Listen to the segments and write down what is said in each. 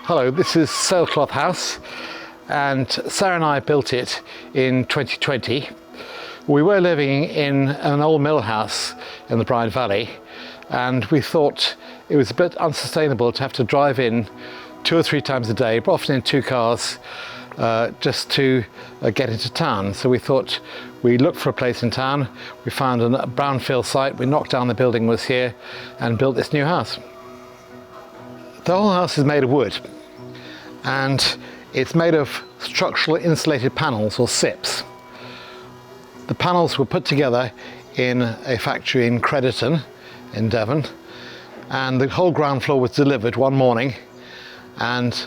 Hello, this is Sailcloth house, and Sarah and I built it in 2020. We were living in an old mill house in the Bride Valley, and we thought it was a bit unsustainable to have to drive in 2 or 3 times a day, often in 2 cars, just to get into town. So we thought we looked for a place in town. We found a brownfield site. We knocked down the building was here and built this new house. The whole house is made of wood, and it's made of structural insulated panels, or SIPs. The panels were put together in a factory in Crediton in Devon, and the whole ground floor was delivered one morning and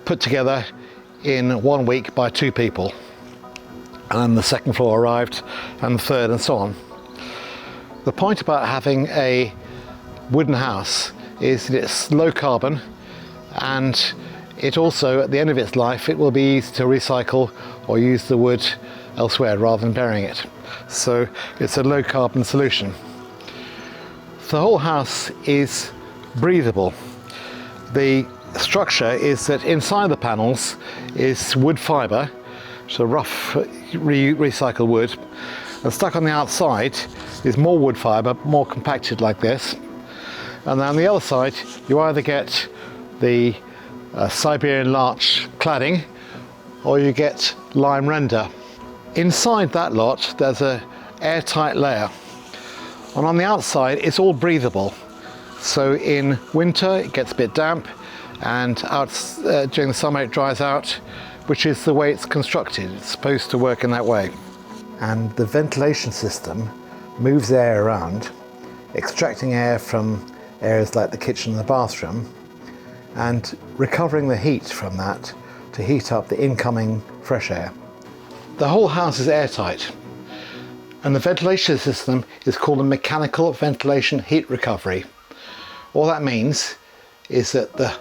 put together in 1 week by 2 people. And the second floor arrived, and the third, and so on. The point about having a wooden house is that it's low carbon, and it also, at the end of its life, it will be easy to recycle or use the wood elsewhere rather than burying it. So it's a low carbon solution. The whole house is breathable. The structure is that inside the panels is wood fibre, so rough recycled wood, and stuck on the outside is more wood fibre, more compacted like this. And then on the other side you either get the Siberian Larch cladding, or you get lime render. Inside that lot there's an airtight layer, and on the outside it's all breathable. So in winter it gets a bit damp, and during the summer it dries out, which is the way it's constructed. It's supposed to work in that way. And the ventilation system moves air around, extracting air from areas like the kitchen and the bathroom, and recovering the heat from that to heat up the incoming fresh air. The whole house is airtight, and the ventilation system is called a mechanical ventilation heat recovery. All that means is that the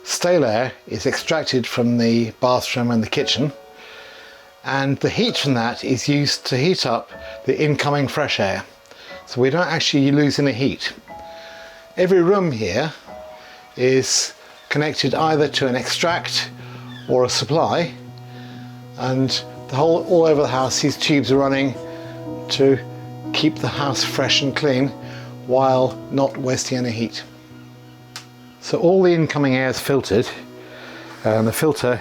stale air is extracted from the bathroom and the kitchen, and the heat from that is used to heat up the incoming fresh air. So we don't actually lose any heat. Every room here is connected either to an extract or a supply, and all over the house these tubes are running to keep the house fresh and clean while not wasting any heat. So all the incoming air is filtered, and the filter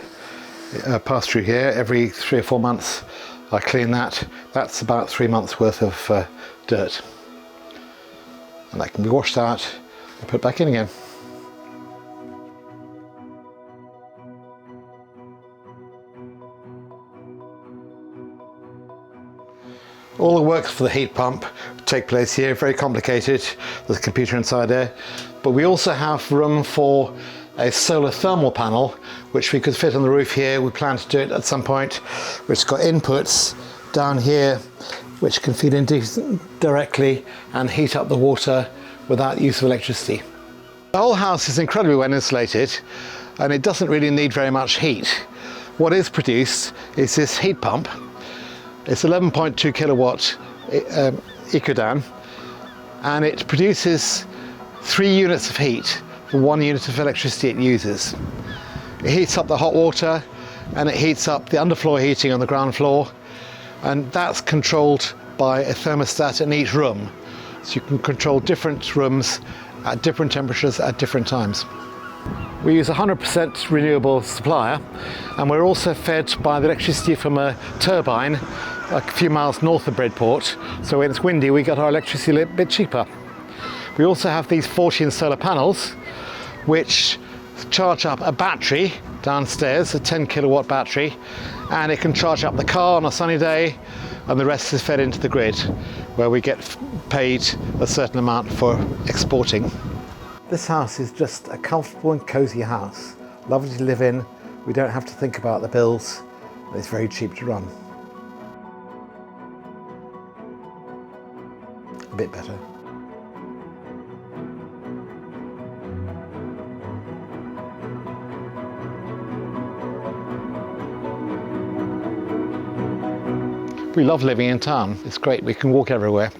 passes through here every 3 or 4 months. I clean that. That's about 3 months worth of dirt, and that can be washed out and put back in again. All the works for the heat pump take place here, very complicated. There's a computer inside there, but we also have room for a solar thermal panel, which we could fit on the roof here. We plan to do it at some point, which has got inputs down here, which can feed in directly and heat up the water without use of electricity. The whole house is incredibly well insulated, and it doesn't really need very much heat. What is produced is this heat pump. It's 11.2 kilowatt Ecodan, and it produces 3 units of heat for 1 unit of electricity it uses. It heats up the hot water, and it heats up the underfloor heating on the ground floor, and that's controlled by a thermostat in each room. So you can control different rooms at different temperatures at different times. We use 100% renewable supplier, and we're also fed by the electricity from a turbine a few miles north of Bridport, so when it's windy we get our electricity a bit cheaper. We also have these 14 solar panels which charge up a battery downstairs, a 10 kilowatt battery, and it can charge up the car on a sunny day, and the rest is fed into the grid, where we get paid a certain amount for exporting. This house is just a comfortable and cosy house, lovely to live in. We don't have to think about the bills, and it's very cheap to run. A bit better. We love living in town. It's great, we can walk everywhere.